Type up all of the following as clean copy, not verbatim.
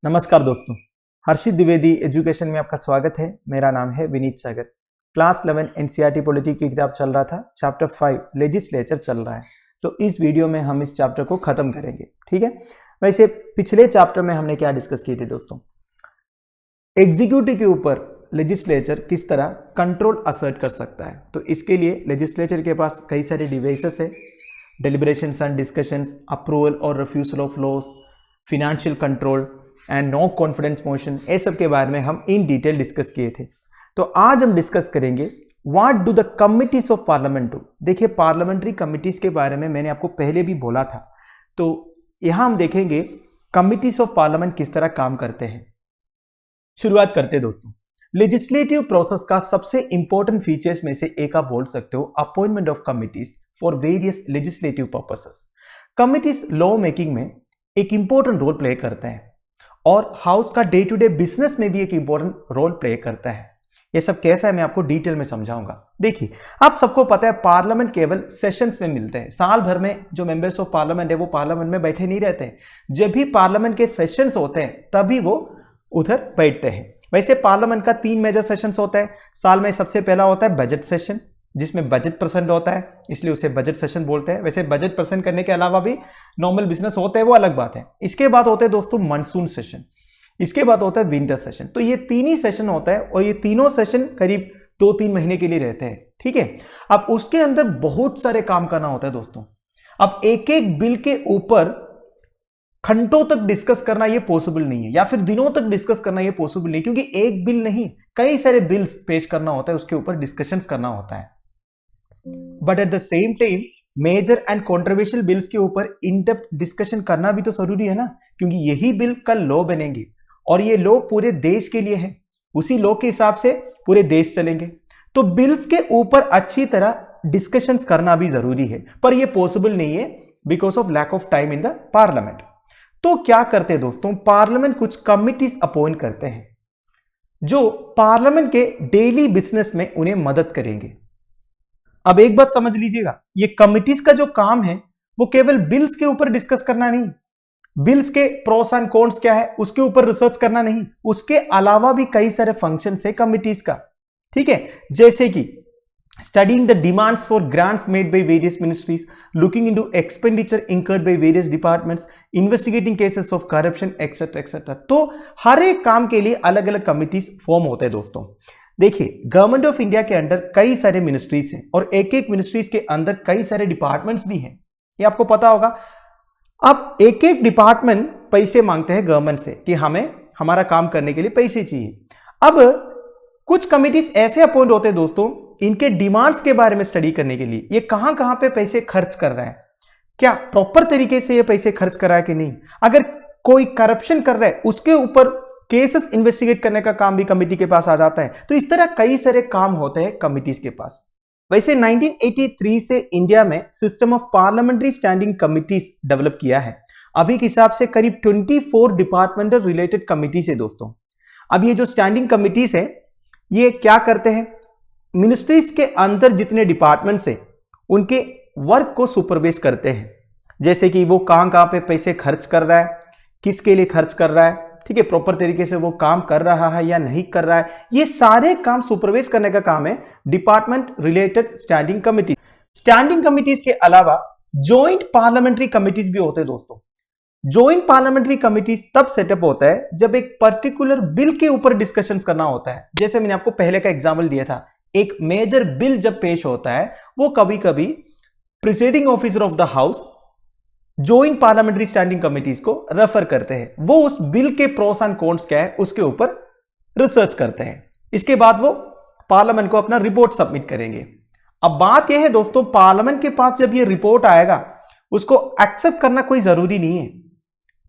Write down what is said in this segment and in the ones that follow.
नमस्कार दोस्तों, हर्षित द्विवेदी एजुकेशन में आपका स्वागत है। मेरा नाम है विनीत सागर। क्लास 11 एनसीईआरटी पॉलिटी की किताब चल रहा था, चैप्टर 5 लेजिस्लेचर चल रहा है। तो इस वीडियो में हम इस चैप्टर को खत्म करेंगे, ठीक है। वैसे पिछले चैप्टर में हमने क्या डिस्कस किए थे दोस्तों, एग्जीक्यूटिव के ऊपर लेजिस्लेचर किस तरह कंट्रोल असर्ट कर सकता है। तो इसके लिए लेजिस्लेचर के पास कई सारे डिवाइसेस है, डिलिब्रेशंस एंड डिस्कशंस, अप्रूवल और refusal of laws, financial control and no confidence motion, ये सब के बारे में हम इन डिटेल डिस्कस किए थे। तो आज हम डिस्कस करेंगे what do the committees of parliament do. देखिए, पार्लियामेंट्री कमिटीज के बारे में मैंने आपको पहले भी बोला था, तो यहां हम देखेंगे कमिटीज ऑफ पार्लियामेंट किस तरह काम करते हैं। शुरुआत करते हैं दोस्तों। लेजिस्लेटिव प्रोसेस का सबसे इंपॉर्टेंट फीचर्स में से एक आप बोल सकते हो appointment of committees for various legislative purposes. Committees law making में एक इंपॉर्टेंट रोल प्ले करते हैं और हाउस का डे टू डे बिजनेस में भी एक इंपॉर्टेंट रोल प्ले करता है। ये सब कैसा है मैं आपको डिटेल में समझाऊंगा। देखिए, आप सबको पता है पार्लियामेंट केवल सेशंस में मिलते हैं। साल भर में जो मेंबर्स ऑफ पार्लियामेंट है वो पार्लियामेंट में बैठे नहीं रहते हैं। जब भी पार्लियामेंट के सेशंस होते हैं तभी वो उधर बैठते हैं। वैसे पार्लियामेंट का 3 मेजर सेशंस होता है साल में। सबसे पहला होता है बजट सेशन, जिसमें बजट प्रेजेंट होता है, इसलिए उसे बजट सेशन बोलते हैं। वैसे बजट प्रेजेंट करने के अलावा भी नॉर्मल बिजनेस होते हैं, वो अलग बात है। इसके बाद होते हैं दोस्तों मानसून सेशन, इसके बाद होता है विंटर सेशन। तो ये 3 ही सेशन होता है और ये तीनों सेशन करीब 2-3 महीने के लिए रहते हैं, ठीक है। अब उसके अंदर बहुत सारे काम करना होता है दोस्तों। अब एक एक बिल के ऊपर घंटों तक डिस्कस करना ये पॉसिबल नहीं है, या फिर दिनों तक डिस्कस करना ये पॉसिबल नहीं, क्योंकि एक बिल नहीं कई सारे बिल्स पेश करना होता है, उसके ऊपर डिस्कशंस करना होता है। But at the same time major and controversial bills के ऊपर इन डेप्थ डिस्कशन करना भी तो जरूरी है ना, क्योंकि यही बिल कल लॉ बनेंगे और ये लॉ पूरे देश के लिए है। उसी लॉ के हिसाब से पूरे देश चलेंगे। तो बिल्स के ऊपर अच्छी तरह डिस्कशंस करना भी जरूरी है, पर ये पॉसिबल नहीं है because of lack of time in the parliament. तो क्या करते हैं दोस्तों, पार्लियामेंट कुछ कमिटीज अपॉइंट करते हैं जो पार्लियामेंट के डेली बिजनेस में उन्हें मदद करेंगे। अब एक बात समझ लीजिएगा, ये कमिटीज का जो काम है वो केवल बिल्स के ऊपर डिस्कस करना नहीं, बिल्स के प्रोस एंड कॉन्स क्या है उसके ऊपर रिसर्च करना नहीं, उसके अलावा भी कई सारे फंक्शन है कमिटीज का, ठीक है। जैसे कि studying the demands for grants made by various ministries, looking into expenditure incurred by various departments, investigating cases of corruption etcetera etcetera. तो हर एक काम के लिए अलग अलग कमिटीज फॉर्म होते हैं दोस्तों। देखिए, गवर्नमेंट ऑफ इंडिया के अंडर कई सारे मिनिस्ट्रीज हैं और एक एक मिनिस्ट्रीज के अंदर कई सारे डिपार्टमेंट्स भी हैं, ये आपको पता होगा। अब एक एक डिपार्टमेंट पैसे मांगते हैं गवर्नमेंट से कि हमें हमारा काम करने के लिए पैसे चाहिए। अब कुछ कमिटीज ऐसे अपॉइंट होते हैं दोस्तों, इनके डिमांड्स के बारे में स्टडी करने के लिए, ये कहां कहां पे पैसे खर्च कर रहा है, क्या प्रॉपर तरीके से ये पैसे खर्च कर रहा है कि नहीं, अगर कोई करप्शन कर रहा है उसके ऊपर केसेस इन्वेस्टिगेट करने का काम भी कमिटी के पास आ जाता है। तो इस तरह कई सारे काम होते हैं कमिटीज के पास। वैसे 1983 से इंडिया में system of parliamentary standing committees develop किया है। अभी के हिसाब से करीब 24 डिपार्टमेंटल रिलेटेड कमिटीज है दोस्तों। अब ये जो स्टैंडिंग कमिटीज है ये क्या करते हैं, मिनिस्ट्रीज के अंदर जितने डिपार्टमेंट्स है उनके वर्क को सुपरवाइज करते हैं। जैसे कि वो कहां पे पैसे खर्च कर रहा है, किसके लिए खर्च कर रहा है, ठीक है, प्रॉपर तरीके से वो काम कर रहा है या नहीं कर रहा है, ये सारे काम सुपरवाइज करने का काम है department related standing committee. Standing committees के अलावा जॉइंट पार्लियामेंट्री कमिटीज भी होते हैं दोस्तों। जॉइंट पार्लियामेंट्री कमिटीज तब सेटअप होता है जब एक पर्टिकुलर बिल के ऊपर डिस्कशंस करना होता है। जैसे मैंने आपको पहले का एग्जाम्पल दिया था, एक मेजर बिल जब पेश होता है वो कभी कभी presiding officer of the house joint parliamentary standing committees को रेफर करते हैं। वो उस बिल के प्रोस एंड कॉन्स क्या है उसके ऊपर रिसर्च करते हैं। इसके बाद वो पार्लियामेंट को अपना रिपोर्ट सबमिट करेंगे। अब बात यह है दोस्तों, पार्लियामेंट के पास जब ये रिपोर्ट आएगा उसको एक्सेप्ट करना कोई जरूरी नहीं है,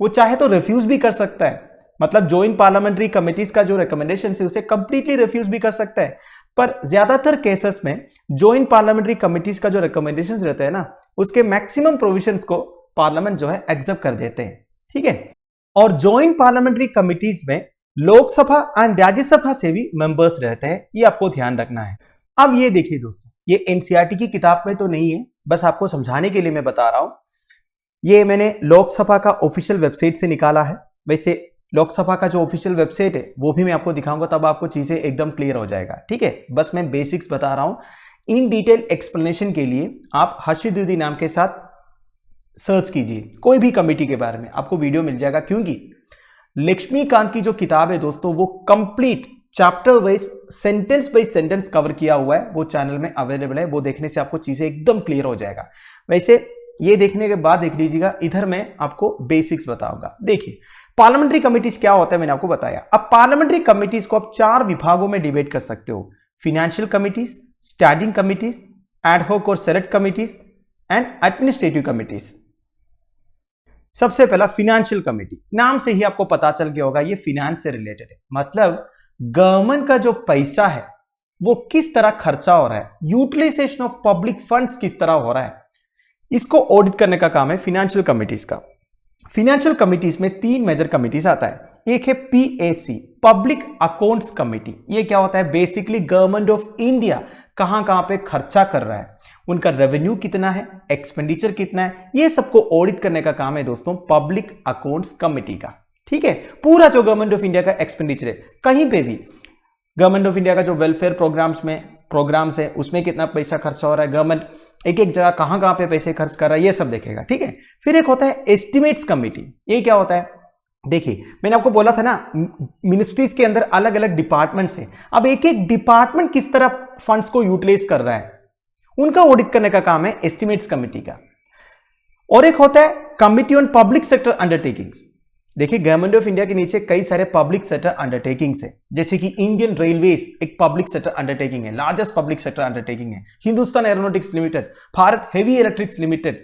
वो चाहे तो रिफ्यूज भी कर सकता है। मतलब जॉइंट पार्लियामेंट्री कमिटीज का जो रिकमेंडेशन है उसे कंप्लीटली रिफ्यूज भी कर सकता है। पर ज्यादातर केसेस में जॉइंट पार्लियामेंट्री कमिटीज का जो रिकमेंडेशन रहता है ना, उसके मैक्सिमम प्रोविजंस को पार्लियामेंट जो है एक्सेप्ट कर देते हैं, ठीक है। और जॉइंट पार्लियामेंट्री कमिटीज में लोकसभा एंड राज्यसभा से भी मेंबर्स रहते हैं, ये आपको ध्यान रखना है। अब ये देखिए दोस्तों, ये एनसीईआरटी की किताब में तो नहीं है, बस आपको समझाने के लिए मैं बता रहा हूं। ये मैंने लोकसभा का ऑफिशियल वेबसाइट से निकाला है। वैसे लोकसभा का जो ऑफिशियल वेबसाइट है वो भी मैं आपको दिखाऊंगा, तब आपको चीजें एकदम क्लियर हो जाएगा। ठीक है, बस मैं बेसिक्स बता रहा हूं। इन डिटेल एक्सप्लेनेशन के लिए आप हर्षित द्विवेदी नाम के साथ सर्च कीजिए, कोई भी कमेटी के बारे में आपको वीडियो मिल जाएगा, क्योंकि लक्ष्मीकांत की जो किताब है दोस्तों वो complete chapter wise sentence by sentence cover किया हुआ है, वो चैनल में अवेलेबल है। वो देखने से आपको चीजें एकदम क्लियर हो जाएगा। वैसे ये देखने के बाद देख लीजिएगा, इधर मैं आपको बेसिक्स बताऊंगा। देखिए पार्लियामेंट्री कमिटीज क्या होता है, मैंने आपको बताया। अब पार्लियामेंट्री कमिटीज को आप 4 विभागों में डिवाइड कर सकते हो: financial committees, standing committees, ad hoc और select committees and administrative committees. सबसे पहला फिनेंशियल कमिटी, नाम से ही आपको पता चल गया होगा ये फिनेंस से रिलेटेड है। मतलब गवर्नमेंट का जो पैसा है वो किस तरह खर्चा हो रहा है, यूटिलाइजेशन ऑफ पब्लिक फंड्स किस तरह हो रहा है, इसको ऑडिट करने का काम है फिनेंशियल कमिटीज का। फिनेंशियल कमिटीज में 3 मेजर कमिटीज आता है। एक है पीएसी, पब्लिक अकाउंट्स कमिटी। ये क्या होता है, बेसिकली गवर्नमेंट ऑफ इंडिया कहां कहां पे खर्चा कर रहा है, उनका रेवेन्यू कितना है, एक्सपेंडिचर कितना है, ये सबको ऑडिट करने का काम है दोस्तों पब्लिक अकाउंट्स कमिटी का। ठीक है, पूरा जो गवर्नमेंट ऑफ इंडिया का एक्सपेंडिचर है, कहीं पे भी गवर्नमेंट ऑफ इंडिया का जो वेलफेयर प्रोग्राम्स है उसमें कितना पैसा खर्चा हो रहा है, गवर्नमेंट एक एक जगह कहां कहां पे पैसे खर्च कर रहा है, ये सब देखेगा। ठीक है, फिर एक होता है एस्टिमेट्स कमिटी। ये क्या होता है, देखिए मैंने आपको बोला था ना मिनिस्ट्रीज के अंदर अलग अलग डिपार्टमेंट्स हैं। अब एक एक डिपार्टमेंट किस तरह फंड्स को यूटिलाइज कर रहा है, उनका ऑडिट करने का काम है एस्टिमेट्स कमिटी का। और एक होता है committee on public sector undertakings. देखिए गवर्नमेंट ऑफ इंडिया के नीचे कई सारे पब्लिक सेक्टर अंडरटेकिंग्स है, जैसे कि इंडियन रेलवेज एक पब्लिक सेक्टर अंडरटेकिंग है, लार्जेस्ट पब्लिक सेक्टर अंडरटेकिंग है, Hindustan aeronautics limited, Bharat heavy electrics limited,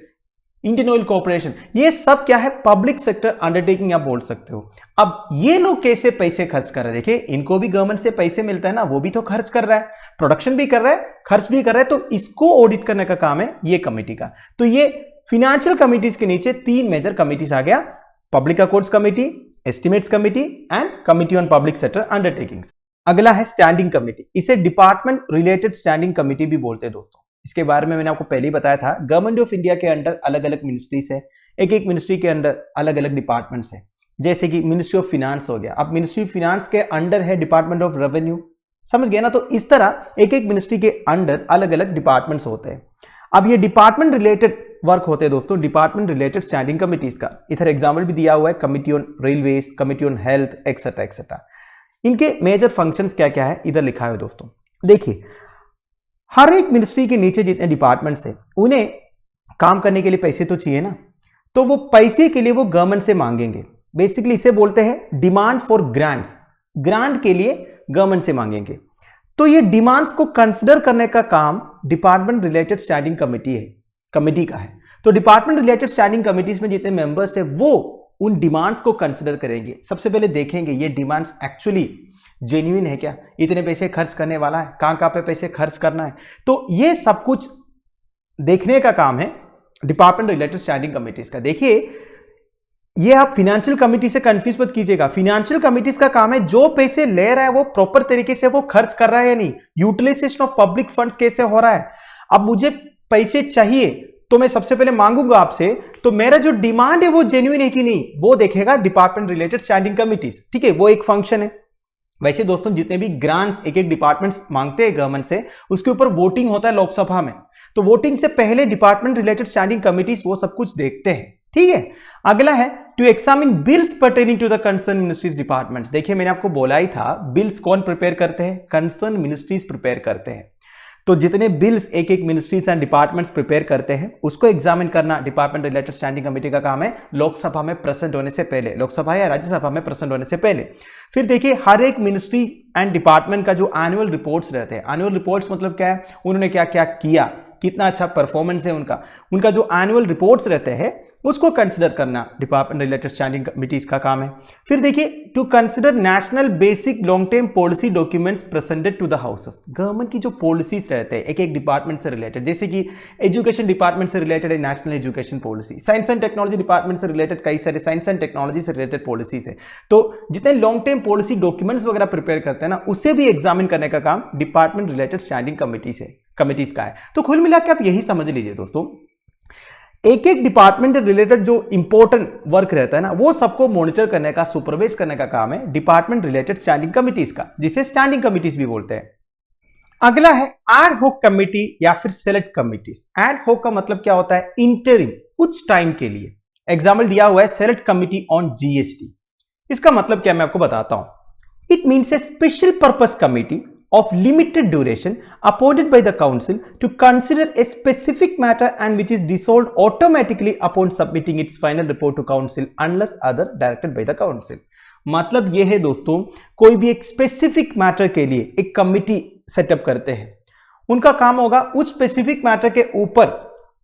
Indian oil corporation, ये सब क्या है, पब्लिक सेक्टर अंडरटेकिंग आप बोल सकते हो। अब ये लोग कैसे पैसे खर्च कर रहे हैं, देखिए इनको भी गवर्नमेंट से पैसे मिलता है ना, वो भी तो खर्च कर रहा है, प्रोडक्शन भी कर रहा है, खर्च भी कर रहा है, तो इसको ऑडिट करने का काम है ये कमिटी का। तो ये फिनेंशियल कमिटीज के नीचे 3 मेजर कमिटीज आ गया: public accounts committee, estimates committee and committee on public sector undertakings. अगला है स्टैंडिंग कमिटी, इसे डिपार्टमेंट रिलेटेड स्टैंडिंग कमिटी भी बोलते हैं दोस्तों। इसके बारे में मैंने आपको पहले ही बताया था। गवर्नमेंट ऑफ इंडिया के अंडर अलग अलग मिनिस्ट्रीज है, एक एक मिनिस्ट्री के अंडर अलग अलग डिपार्टमेंट्स है, जैसे कि मिनिस्ट्री ऑफ फिनांस हो गया, अब मिनिस्ट्री ऑफ फिनांस के अंडर है डिपार्टमेंट ऑफ रेवेन्यू, समझ गए ना। तो इस तरह एक एक मिनिस्ट्री के अंडर अलग अलग डिपार्टमेंट्स होते हैं। अब ये डिपार्टमेंट रिलेटेड वर्क होते हैं दोस्तों डिपार्टमेंट रिलेटेड स्टैंडिंग कमिटीज का। इधर एग्जाम्पल भी दिया हुआ है, committee on railways, committee on health etcetera etcetera. इनके मेजर फंक्शंस क्या क्या है इधर लिखा है दोस्तों। देखिए हर एक मिनिस्ट्री के नीचे जितने डिपार्टमेंट्स हैं उन्हें काम करने के लिए पैसे तो चाहिए ना, तो वो पैसे के लिए वो गवर्नमेंट से मांगेंगे। बेसिकली इसे बोलते हैं डिमांड फॉर ग्रांट्स, ग्रांट के लिए गवर्नमेंट से मांगेंगे। तो ये डिमांड्स को कंसिडर करने का काम डिपार्टमेंट रिलेटेड स्टैंडिंग कमिटी का है। तो डिपार्टमेंट रिलेटेड स्टैंडिंग कमिटीज में जितने मेंबर्स है वो उन डिमांड्स को कंसिडर करेंगे। सबसे पहले देखेंगे ये डिमांड्स एक्चुअली जेन्युइन है क्या, इतने पैसे खर्च करने वाला है, कहां पे पैसे खर्च करना है, तो ये सब कुछ देखने का काम है डिपार्टमेंट रिलेटेड स्टैंडिंग कमिटीज का। देखिए ये आप फिनेंशियल कमिटी से कंफ्यूज मत कीजिएगा। फिनेंशियल कमिटीज का काम है जो पैसे ले रहा है वो प्रॉपर तरीके से वो खर्च कर रहा है या नहीं, यूटिलाइजेशन ऑफ पब्लिक फंड्स कैसे हो रहा है। अब मुझे पैसे चाहिए तो मैं सबसे पहले मांगूंगा आपसे, तो मेरा जो डिमांड है वो जेन्युइन है कि नहीं वो देखेगा डिपार्टमेंट रिलेटेड स्टैंडिंग कमिटीज। ठीक है, वो एक फंक्शन है। वैसे दोस्तों जितने भी ग्रांट्स एक एक डिपार्टमेंट्स मांगते हैं गवर्नमेंट से, उसके ऊपर वोटिंग होता है लोकसभा में, तो वोटिंग से पहले डिपार्टमेंट रिलेटेड स्टैंडिंग कमिटीज वो सब कुछ देखते हैं। ठीक है, अगला है to examine bills pertaining to the concern ministries departments. देखिए मैंने आपको बोला ही था, बिल्स कौन प्रिपेयर करते हैं, कंसर्न मिनिस्ट्रीज प्रिपेयर करते हैं। तो जितने बिल्स एक एक मिनिस्ट्रीज एंड डिपार्टमेंट्स प्रिपेयर करते हैं उसको एग्जामिन करना डिपार्टमेंट रिलेटेड स्टैंडिंग कमेटी का काम है, लोकसभा में प्रेजेंट होने से पहले, लोकसभा या राज्यसभा में प्रेजेंट होने से पहले। फिर देखिए हर एक मिनिस्ट्री एंड डिपार्टमेंट का जो एनुअल रिपोर्ट्स रहते हैं, एनुअल रिपोर्ट्स मतलब क्या है, उन्होंने क्या क्या किया, कितना अच्छा परफॉर्मेंस है उनका जो एनुअल रिपोर्ट्स रहते हैं उसको कंसिडर करना डिपार्टमेंट रिलेटेड स्टैंडिंग कमिटीज का काम है। फिर देखिए to consider national basic long term policy documents presented to the houses. Government की जो पॉलिसीज रहते हैं एक एक डिपार्टमेंट से रिलेटेड, जैसे कि एजुकेशन डिपार्टमेंट से रिलेटेड है national education policy, science and technology department से रिलेटेड कई सारे साइंस एंड टेक्नोलॉजी से रिलेटेड पॉलिसीज है। तो जितने लॉन्ग टर्म पॉलिसी डॉक्यूमेंट्स वगैरह प्रिपेयर करते हैं ना, उसे भी एग्जामिन करने का काम डिपार्टमेंट रिलेटेड स्टैंडिंग कमिटीज का है। तो कुल मिला के आप यही समझ लीजिए दोस्तों, एक एक डिपार्टमेंट रिलेटेड जो इंपॉर्टेंट वर्क रहता है ना, वो सबको मॉनिटर करने का, सुपरवाइज करने का काम है डिपार्टमेंट रिलेटेड स्टैंडिंग कमिटीज का, जिसे स्टैंडिंग कमिटीज भी बोलते हैं। अगला है एड होक कमिटी या फिर सेलेक्ट कमिटीज। एड होक का मतलब क्या होता है? इंटरिम, कुछ टाइम के लिए। एग्जाम्पल दिया हुआ है सेलेक्ट कमिटी ऑन जीएसटी। इसका मतलब क्या, मैं आपको बताता हूं। It means A special purpose committee of limited duration appointed by the council to consider a specific matter and which is dissolved automatically upon submitting its final report to council unless other directed by the council। मतलब यह है दोस्तों, कोई भी एक specific matter के लिए एक कमिटी सेटअप करते हैं। उनका काम होगा उस स्पेसिफिक मैटर के ऊपर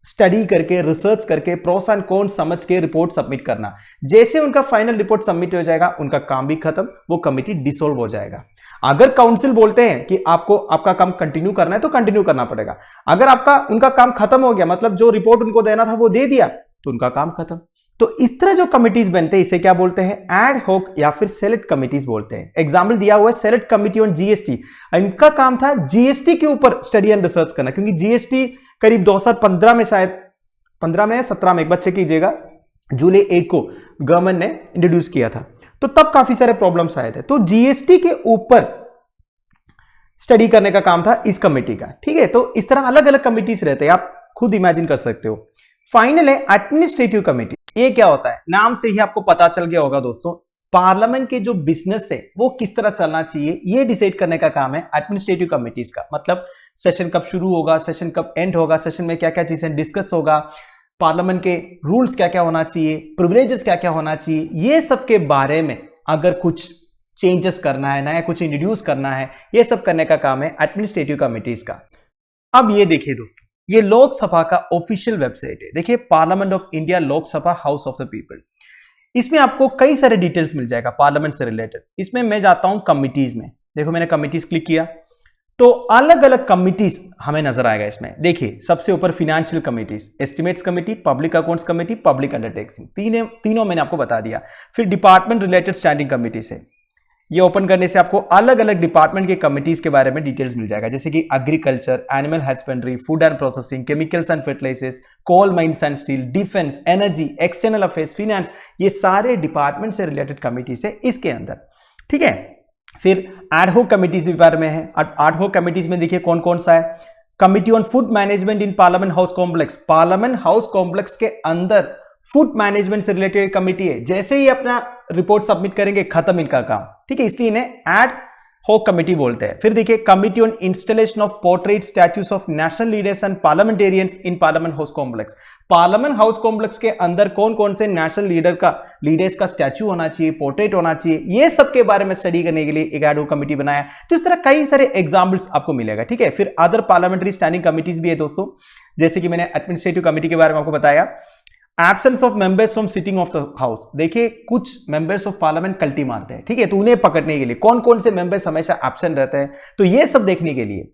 स्टडी करके, रिसर्च करके, प्रोस एंड कॉन्स समझ के रिपोर्ट सबमिट करना। जैसे उनका फाइनल रिपोर्ट सबमिट हो जाएगा, उनका काम भी खत्म, वो कमिटी डिसॉल्व हो जाएगा। अगर काउंसिल बोलते हैं कि आपको आपका काम कंटिन्यू करना है तो कंटिन्यू करना पड़ेगा। अगर उनका काम खत्म हो गया, मतलब जो रिपोर्ट उनको देना था वो दे दिया, तो उनका काम खत्म। तो इस तरह जो कमिटीज बनते हैं, इसे क्या बोलते हैं? एड होक या फिर सेलेक्ट कमिटीज बोलते हैं। एग्जाम्पल दिया हुआ है सेलेक्ट कमिटी ऑन जीएसटी। इनका काम था जीएसटी के ऊपर स्टडी एंड रिसर्च करना, क्योंकि जीएसटी करीब 2015 में, शायद 15 में या 17 में, एक बच्चे कीजिएगा, जुलाई 1 को गवर्नमेंट ने इंट्रोड्यूस किया था। तो तब काफी सारे प्रॉब्लम्स आए थे, तो जीएसटी के ऊपर स्टडी करने का काम था इस कमेटी का। ठीक है, तो इस तरह अलग अलग कमिटीज रहते हैं, आप खुद इमेजिन कर सकते हो। फाइनल है एडमिनिस्ट्रेटिव कमेटी। ये क्या होता है? नाम से ही आपको पता चल गया होगा दोस्तों, पार्लियामेंट के जो बिजनेस है वो किस तरह चलना चाहिए, ये डिसाइड करने का काम है एडमिनिस्ट्रेटिव कमिटीज का। मतलब सेशन कब शुरू होगा, सेशन कब एंड होगा, सेशन में क्या क्या चीजें डिस्कस होगा, पार्लियामेंट के रूल्स क्या क्या होना चाहिए, प्रिविलेजेस क्या क्या होना चाहिए, ये सब के बारे में अगर कुछ चेंजेस करना है, नया कुछ इंट्रोड्यूस करना है, ये सब करने का काम है एडमिनिस्ट्रेटिव कमिटीज का। अब ये देखिए दोस्तों, ये लोकसभा का ऑफिशियल वेबसाइट है। देखिए, parliament of India Lok Sabha house of the people. इसमें आपको कई सारे डिटेल्स मिल जाएगा पार्लियामेंट से रिलेटेड। इसमें मैं जाता हूं कमिटीज में। देखो, मैंने कमिटीज क्लिक किया तो अलग अलग कमिटीज हमें नजर आएगा इसमें। देखिए, सबसे ऊपर financial committees, estimates committee, public accounts committee, public undertaking, तीनों मैंने आपको बता दिया। फिर डिपार्टमेंट रिलेटेड स्टैंडिंग कमिटीज है। ये ओपन करने से आपको अलग अलग डिपार्टमेंट के कमिटीज के बारे में डिटेल्स मिल जाएगा, जैसे कि agriculture, animal husbandry, food and processing, chemicals and fertilizers, coal mines and steel, defence, energy, external affairs, finance, ये सारे डिपार्टमेंट से रिलेटेड कमिटीज है इसके अंदर। ठीक है, फिर एड होक कमिटीज के बारे में है। एड होक कमिटीज में देखिए कौन कौन सा है। Committee on food management in parliament house complex. Parliament house complex के अंदर फूड मैनेजमेंट से रिलेटेड कमिटी है। जैसे ही अपना रिपोर्ट सबमिट करेंगे, खत्म इनका काम। ठीक है, इसलिए इन्हें एड होक कमिटी बोलते हैं। फिर देखिए, committee on installation of portrait statues of national leaders and parliamentarians in parliament house complex. Parliament house complex के अंदर कौन कौन से नेशनल लीडर्स का स्टैच्यू होना चाहिए, पोर्ट्रेट होना चाहिए, ये सब के बारे में स्टडी करने के लिए एक एड होक कमिटी बनाया। तो इस तरह कई सारे एग्जाम्पल्स आपको मिलेगा। ठीक है, फिर अदर पार्लियामेंट्री स्टैंडिंग कमिटीज भी है दोस्तों, जैसे कि मैंने एडमिनिस्ट्रेटिव कमिटी के बारे में आपको बताया। Absence of members from sitting of the house. देखिए, कुछ मेंबर्स ऑफ पार्लियामेंट कल्टी मारते हैं। ठीक है, तो उन्हें पकड़ने के लिए कौन कौन से मेंबर्स हमेशा एब्सेंट रहते हैं, तो ये सब देखने के लिए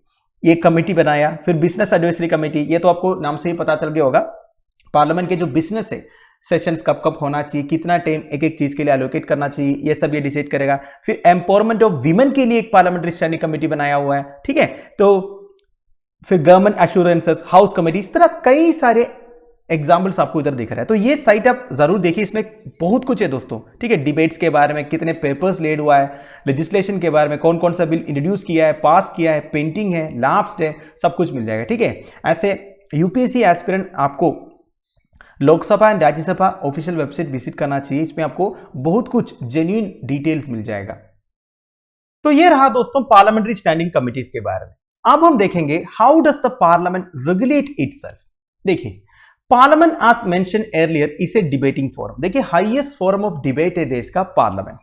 ये कमिटी बनाया। फिर बिजनेस एडवाइजरी कमिटी, ये तो आपको नाम से ही पता चल गया होगा, पार्लियामेंट के जो बिजनेस है, सेशंस कब कब होना चाहिए, कितना टाइम एक एक चीज के लिए एलोकेट करना चाहिए, ये सब ये डिसाइड करेगा। फिर एम्पावरमेंट ऑफ वीमेन के लिए एक पार्लियामेंट्री स्टैंडिंग कमिटी बनाया हुआ है। ठीक है, तो फिर गवर्नमेंट एश्योरेंसेस, हाउस कमिटी, इस तरह कई सारे एग्जाम्पल्स आपको इधर दिख रहा है। तो ये साइट आप जरूर देखिए, इसमें बहुत कुछ है दोस्तों। ठीक है, डिबेट्स के बारे में, कितने पेपर्स लेड हुआ है, लेजिस्लेशन के बारे में, कौन कौन सा बिल इंट्रोड्यूस किया है, पास किया है, पेंटिंग है, लास्ट है, सब कुछ मिल जाएगा। ठीक है, ऐसे यूपीएससी एस्पिरेंट आपको Lok Sabha and Rajya Sabha official website visit करना चाहिए। इसमें आपको बहुत कुछ जेन्युइन डिटेल्स मिल जाएगा। तो ये रहा दोस्तों पार्लियामेंट्री स्टैंडिंग कमिटीज के बारे में। अब हम देखेंगे how does the parliament regulate itself. देखिए, parliament as mentioned earlier is a debating forum। देखिए, हाईएस्ट फोरम ऑफ डिबेट है देश का parliament.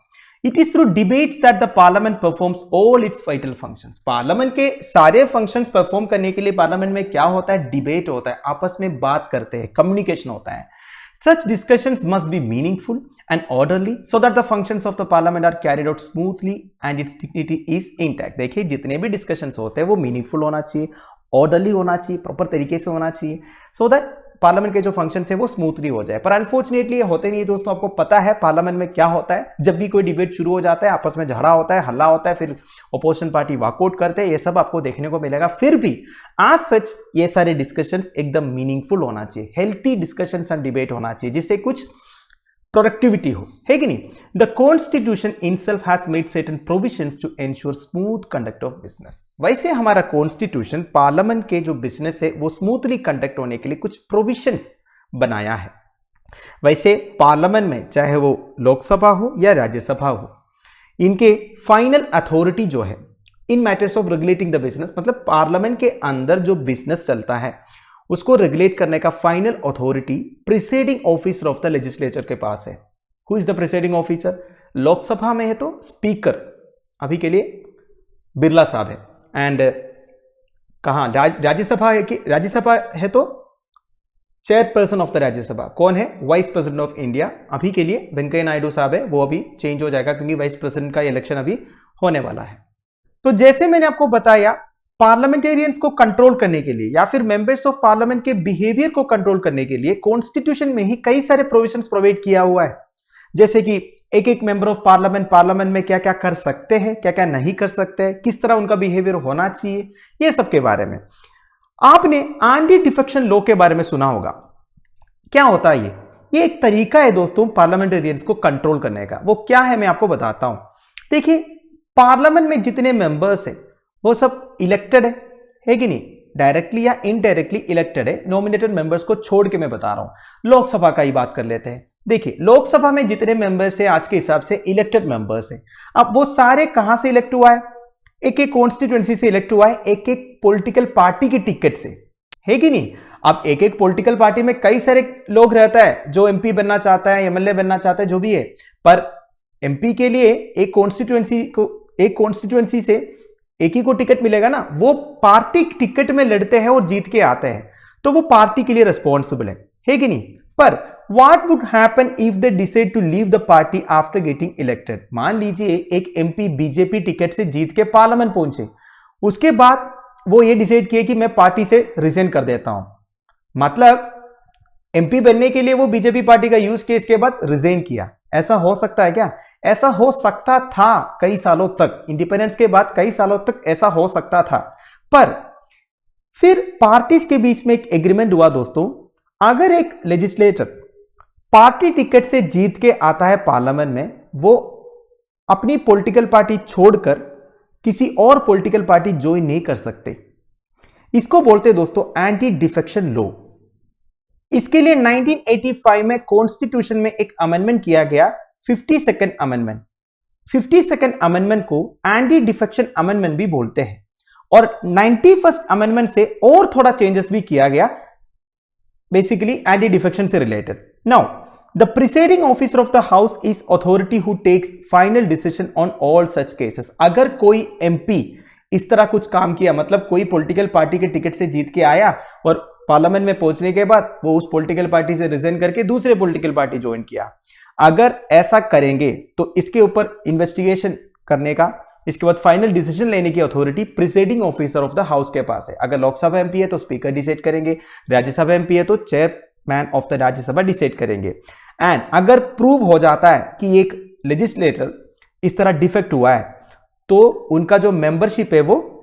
It is through debates that the parliament performs all its vital functions. Parliament के सारे functions perform करने के लिए पार्लियामेंट में क्या होता है? डिबेट होता है, आपस में बात करते हैं, कम्युनिकेशन होता है। Such discussions must be meaningful and orderly so that the functions of the parliament are carried out smoothly and its dignity is intact। देखिए, जितने भी डिस्कशंस होते हैं वो मीनिंगफुल होना चाहिए, ऑर्डरली होना चाहिए, प्रॉपर तरीके से होना चाहिए, सो दैट पार्लियामेंट के जो फंक्शन है वो स्मूथली हो जाए। पर अनफॉर्चुनेटली ये होते नहीं है दोस्तों। आपको पता है पार्लियामेंट में क्या होता है, जब भी कोई डिबेट शुरू हो जाता है आपस में झगड़ा होता है, हल्ला होता है, फिर अपोजिशन पार्टी वॉकआउट करते हैं, ये सब आपको देखने को मिलेगा। फिर भी आज सच ये सारे डिस्कशंस एकदम मीनिंगफुल होना चाहिए, हेल्थी डिस्कशंस एंड डिबेट होना चाहिए, जिससे कुछ प्रोडक्टिविटी हो, है कि नहीं। The constitution itself has made certain provisions to ensure smooth conduct of business. वैसे हमारा कॉन्स्टिट्यूशन पार्लियामेंट के जो बिजनेस है वो स्मूथली कंडक्ट होने के लिए कुछ प्रोविजंस बनाया है। वैसे पार्लियामेंट में चाहे वो लोकसभा हो या राज्यसभा हो, इनके फाइनल अथॉरिटी जो है in matters of regulating the business, मतलब पार्लियामेंट के अंदर जो बिजनेस चलता है उसको रेगुलेट करने का final authority presiding officer of the legislature के पास है। Who is the presiding officer? Lok Sabha में है तो स्पीकर, अभी के लिए बिरला साहब है। एंड कहां राज्यसभा है कि राज्यसभा है तो चेयरपर्सन ऑफ द राज्यसभा कौन है? वाइस प्रेसिडेंट ऑफ इंडिया, अभी के लिए वेंकैया नायडू साहब है। वो अभी चेंज हो जाएगा क्योंकि वाइस प्रेसिडेंट का इलेक्शन अभी होने वाला है। तो जैसे मैंने आपको बताया, पार्लियामेंटेरियंस को कंट्रोल करने के लिए या फिर मेंबर्स ऑफ पार्लियामेंट के बिहेवियर को कंट्रोल करने के लिए कॉन्स्टिट्यूशन में ही कई सारे प्रोविजंस प्रोवाइड किया हुआ है। जैसे कि एक एक मेंबर ऑफ पार्लियामेंट में क्या क्या कर सकते हैं, क्या क्या नहीं कर सकते हैं, किस तरह उनका बिहेवियर होना चाहिए, ये सब के बारे में। आपने एंटी डिफेक्शन लॉ के बारे में सुना होगा। क्या होता है ये एक तरीका है दोस्तों पार्लियामेंटेरियंस को कंट्रोल करने का। वो क्या है मैं आपको बताता हूं। देखिए, पार्लियामेंट में जितने मेंबर्स हैं वो सब इलेक्टेड है कि नहीं, डायरेक्टली या इनडायरेक्टली इलेक्टेड है। नॉमिनेटेड मेंबर्स को छोड़ के मैं बता रहा हूं। लोकसभा का ही बात कर लेते हैं। देखिए, लोकसभा में जितने मेंबर्स हैं आज के हिसाब से इलेक्टेड मेंबर्स हैं। अब वो सारे कहां से इलेक्ट हुआ है? एक एक कॉन्स्टिट्यूएंसी से इलेक्ट हुआ है, एक एक पॉलिटिकल पार्टी की टिकट से, है कि नहीं। अब एक एक पॉलिटिकल पार्टी में कई सारे लोग रहता है, जो एमपी बनना चाहता है, एमएलए बनना चाहता है, जो भी है। पर एमपी के लिए एक कॉन्स्टिट्यूएंसी से एक ही को टिकट मिलेगा ना, वो पार्टी टिकट में लड़ते हैं और जीत के आते हैं, तो वो पार्टी के लिए रिस्पॉन्सिबल है कि नहीं। पर what would happen if they decide to leave the party after getting elected? मान लीजिए एक एमपी बीजेपी टिकट से जीत के पार्लियामेंट पहुंचे, उसके बाद वो ये डिसाइड किए कि मैं पार्टी से रिजाइन कर देता हूं, मतलब एमपी बनने के लिए वो बीजेपी पार्टी का यूज किया, इसके बाद रिजाइन किया। ऐसा हो सकता है क्या? ऐसा हो सकता था कई सालों तक, इंडिपेंडेंस के बाद कई सालों तक ऐसा हो सकता था। पर फिर पार्टीज के बीच में एक एग्रीमेंट हुआ दोस्तों, अगर एक लेजिस्लेटर पार्टी टिकट से जीत के आता है पार्लियामेंट में, वो अपनी पॉलिटिकल पार्टी छोड़कर किसी और पॉलिटिकल पार्टी ज्वाइन नहीं कर सकते। इसको बोलते हैं दोस्तों एंटी डिफेक्शन लॉ। इसके लिए 1985 में कॉन्स्टिट्यूशन में एक अमेंडमेंट किया गया, 52nd अमेंडमेंट। 52nd अमेंडमेंट को एंटी डिफेक्शन अमेंडमेंट भी बोलते हैं। और 91st अमेंडमेंट से और थोड़ा चेंजेस भी किया गया, बेसिकली एंटी डिफेक्शन से related. Now the presiding officer of the house is authority who takes final decision on all such cases. अगर कोई एमपी इस तरह कुछ काम किया, मतलब कोई पॉलिटिकल पार्टी के टिकट से जीत के आया और पार्लियामेंट में पहुंचने के बाद वो उस पॉलिटिकल पार्टी से रिजाइन करके दूसरे पॉलिटिकल पार्टी ज्वाइन किया, अगर ऐसा करेंगे तो इसके ऊपर इन्वेस्टिगेशन करने का, इसके बाद फाइनल डिसीजन लेने की authority presiding officer of the house के पास है। अगर लोकसभा एमपी है तो स्पीकर डिसाइड करेंगे, राज्यसभा एमपी है तो chairman of the Rajya Sabha decide करेंगे। एंड अगर प्रूव हो जाता है कि एक लेजिस्लेटर इस तरह डिफेक्ट हुआ है तो उनका जो मेंबरशिप है वो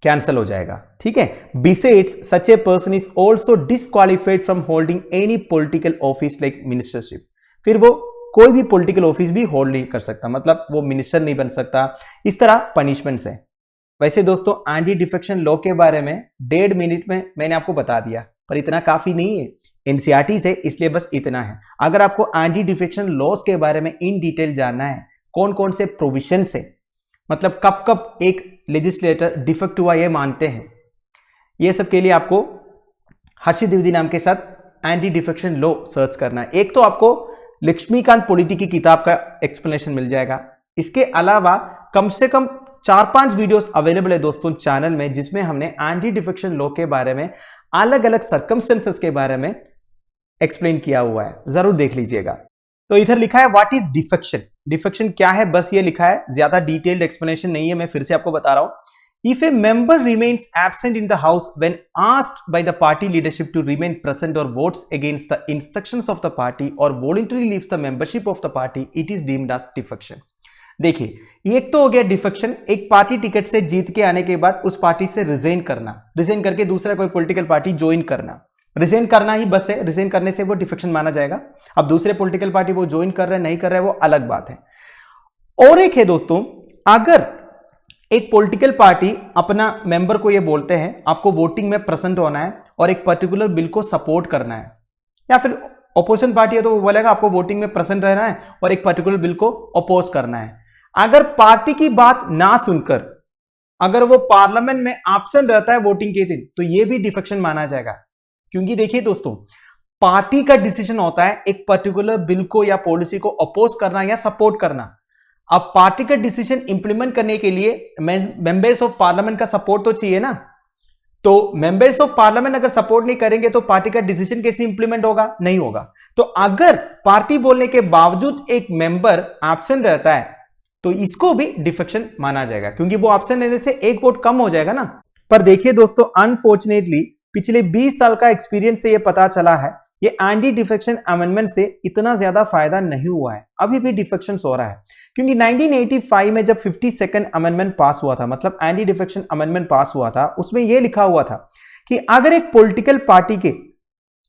कैंसल हो जाएगा, ठीक है। Besides such a person is also disqualified from holding any political office like ministership. फिर वो कोई भी पॉलिटिकल ऑफिस भी होल्ड नहीं कर सकता, मतलब वो मिनिस्टर नहीं बन सकता। इस तरह पनिशमेंट्स है। वैसे दोस्तों एंटी डिफेक्शन लॉ के बारे में 1.5 मिनट में मैंने आपको बता दिया, पर इतना काफी नहीं है, एनसीईआरटी से, इसलिए बस इतना है। अगर आपको एंटी डिफेक्शन लॉज के बारे में इन डिटेल जानना है, कौन कौन से प्रोविजन से, मतलब कब कब एक लेजिस्लेटर डिफेक्ट हुआ ये मानते हैं, ये सब के लिए आपको हर्षित द्विवेदी नाम के साथ एंटी डिफेक्शन लॉ सर्च करना है। एक तो आपको लक्ष्मीकांत पॉलिटी की किताब का एक्सप्लेनेशन मिल जाएगा। इसके अलावा कम से कम 4-5 वीडियोस अवेलेबल है दोस्तों चैनल में, जिसमें हमने एंटी डिफेक्शन लॉ के बारे में, अलग अलग सर्कमस्टेंसेस के बारे में एक्सप्लेन किया हुआ है, जरूर देख लीजिएगा। तो इधर लिखा है व्हाट इज डिफेक्शन। डिफेक्शन क्या है, बस ये लिखा है, ज्यादा डिटेल्ड एक्सप्लेनेशन नहीं है, मैं फिर से आपको बता रहा हूं। If a member remains absent in the house when asked by the party leadership to remain present or votes against the instructions of the party or voluntarily leaves the membership of the party, it is deemed as defection. देखिए एक तो हो गया defection, एक party ticket से जीत के आने के बाद उस पार्टी से रिजाइन करना, रिजाइन करके दूसरा कोई पॉलिटिकल पार्टी ज्वाइन करना, रिजाइन करना ही बस है, रिजाइन करने से वो डिफेक्शन माना जाएगा। अब दूसरे पॉलिटिकल पार्टी वो ज्वाइन कर रहे हैं नहीं कर रहे हैं वो अलग बात है। और एक है दोस्तों, अगर एक पॉलिटिकल पार्टी अपना मेंबर को ये बोलते हैं आपको वोटिंग में प्रेजेंट होना है और एक पर्टिकुलर बिल को सपोर्ट करना है, या फिर अपोजिशन पार्टी है तो वो बोलेगा आपको वोटिंग में प्रेजेंट रहना है और एक पर्टिकुलर बिल को अपोज करना है, अगर पार्टी की बात ना सुनकर अगर वो पार्लियामेंट में एब्सेंट रहता है वोटिंग के दिन, तो ये भी डिफेक्शन माना जाएगा। क्योंकि देखिए दोस्तों, पार्टी का डिसीजन होता है एक पर्टिकुलर बिल को या पॉलिसी को अपोज करना या सपोर्ट करना। अब पार्टी का डिसीजन इंप्लीमेंट करने के लिए मेंबर्स ऑफ पार्लियामेंट का सपोर्ट तो चाहिए ना, तो मेंबर्स ऑफ पार्लियामेंट अगर सपोर्ट नहीं करेंगे तो पार्टी का डिसीजन कैसे इंप्लीमेंट होगा, नहीं होगा। तो अगर पार्टी बोलने के बावजूद एक मेंबर एब्सेंट रहता है तो इसको भी डिफेक्शन माना जाएगा, क्योंकि वो एब्सेंट रहने से एक वोट कम हो जाएगा ना। पर देखिए दोस्तों, अनफॉर्चुनेटली पिछले 20 साल का एक्सपीरियंस से ये पता चला है ये एंटी डिफेक्शन अमेंडमेंट से इतना ज्यादा फायदा नहीं हुआ है, अभी भी डिफेक्शन हो रहा है। क्योंकि 1985 में जब 52nd अमेंडमेंट पास हुआ था, मतलब एंटी डिफेक्शन अमेंडमेंट पास हुआ था, उसमें यह लिखा हुआ था कि अगर एक पॉलिटिकल पार्टी के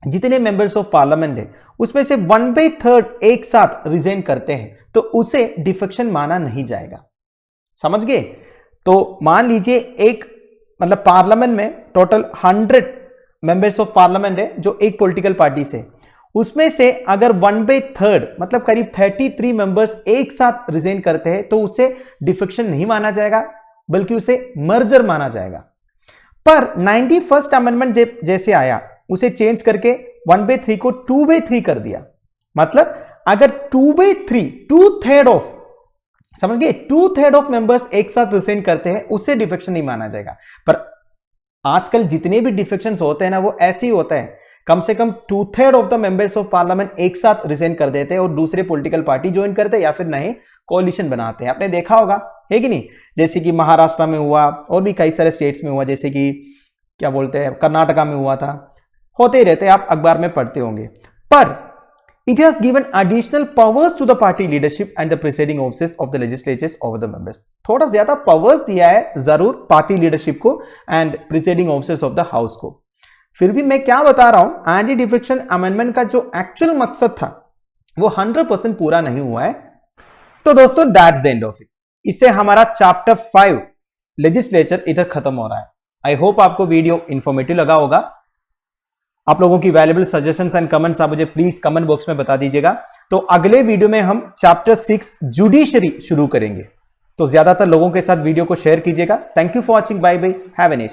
जितने मेंबर्स ऑफ पार्लियामेंट है उसमें से 1/3 एक साथ रिजाइन करते हैं तो उसे डिफेक्शन माना नहीं जाएगा। समझ गए? तो मान लीजिए एक मतलब पार्लियामेंट में टोटल 100 मेंबर्स ऑफ पार्लियामेंट है जो एक पॉलिटिकल पार्टी से, उसमें से अगर 1/3 मतलब करीब 33 मेंबर्स एक साथ रिजाइन करते हैं तो उसे डिफेक्शन नहीं माना जाएगा बल्कि उसे मर्जर माना जाएगा। पर 91st अमेंडमेंट जैसे आया उसे चेंज करके 1/3 को 2/3 कर दिया। मतलब अगर 2/3 2/3 ऑफ, समझ गए, 2/3 ऑफ मेंबर्स एक साथ रिजाइन करते हैं उससे डिफेक्शन नहीं माना जाएगा। पर आजकल जितने भी डिफेक्शंस होते हैं ना वो ऐसे ही होता है, कम से कम 2/3 of the members of parliament एक साथ रिजाइन कर देते हैं और दूसरे पॉलिटिकल पार्टी ज्वाइन करते हैं या फिर नए कोalition बनाते हैं। आपने देखा होगा है कि नहीं, जैसे कि महाराष्ट्र में हुआ और भी कई सारे स्टेट्स में हुआ, जैसे कि क्या बोलते हैं कर्नाटका में हुआ था, होते ही रहते हैं, आप अखबार में पढ़ते होंगे। पर it has given additional powers to the party leadership and the presiding officers of the legislatures over the members। थोड़ा ज्यादा पावर्स दिया है जरूर पार्टी लीडरशिप को and presiding officers of the house को। फिर भी मैं क्या बता रहा हूं, एंटी डिफेक्शन अमेंडमेंट का जो एक्चुअल मकसद था वो 100% पूरा नहीं हुआ है। तो दोस्तों that's the end of it. इससे हमारा चैप्टर 5 लेजिस्लेचर इधर खत्म हो रहा है। आई होप आपको वीडियो इंफॉर्मेटिव लगा होगा। आप लोगों की वैल्यूएबल सजेशंस एंड कमेंट्स आप मुझे प्लीज कमेंट बॉक्स में बता दीजिएगा। तो अगले वीडियो में हम चैप्टर 6 जुडिशरी शुरू करेंगे। तो ज्यादातर लोगों के साथ वीडियो को शेयर कीजिएगा। Thank you for watching, bye bye, have a nice day.